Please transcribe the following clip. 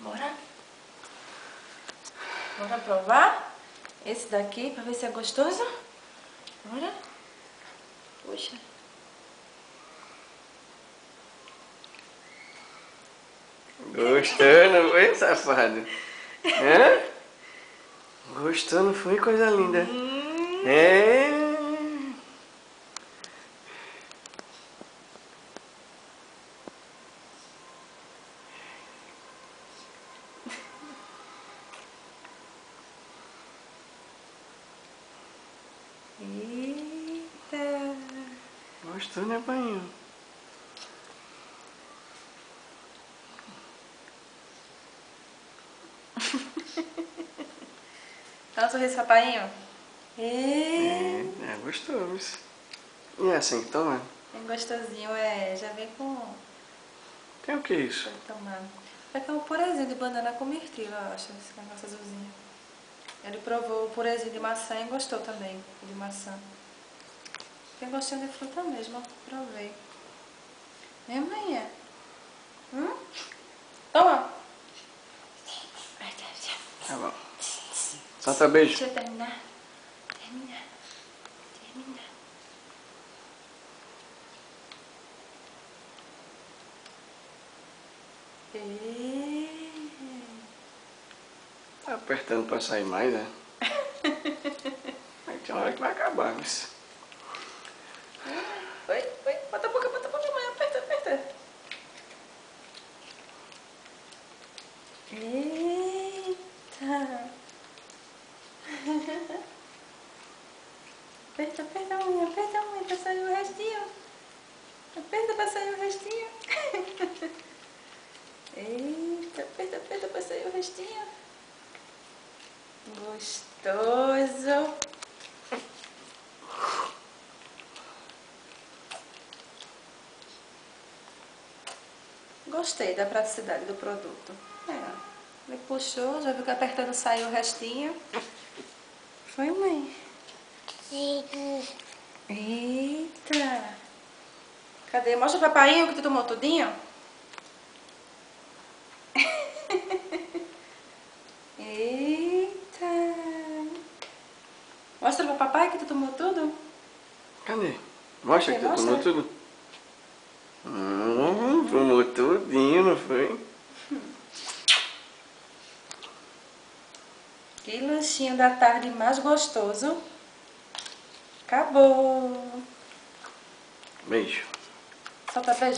Bora? Bora provar esse daqui pra ver se é gostoso? Bora? Puxa. Gostou, não foi, safado? Hã? Gostou, não foi, coisa linda? É. Eita. Gostou, né, painho? Dá um sorriso, papainho. É gostoso. E é assim que toma? É gostosinho, é. Já vem com... Tem o que isso? Pra tomar. Vai ficar um purezinho de banana com mirtilo, eu acho, esse negócio azulzinho. Ele provou o purezinho de maçã e gostou também, de maçã. Tem gostinho de fruta mesmo, provei. Né, mãe? Toma! Tá bom. Solta beijo. Deixa eu terminar. Terminar. Tá apertando pra sair mais, né? Aí tem uma hora que vai acabar, mas... Oi. Bota a boca, mãe. Aperta. Eita. Aperta a unha pra sair o restinho. Aperta pra sair o restinho. Eita, aperta pra sair o restinho. Gostoso. Gostei da praticidade do produto. Ele puxou, já viu que apertando saiu o restinho. Foi, mãe? Eita. Cadê? Mostra o papainho que tu tomou tudinho. Eita. Mostra pro papai que tu tomou tudo. Cadê? Mostra Cadê? que tu tomou Mostra. tudo. Tomou tudinho, não foi? Que lanchinho da tarde mais gostoso. Acabou. Beijo. Solta beijo.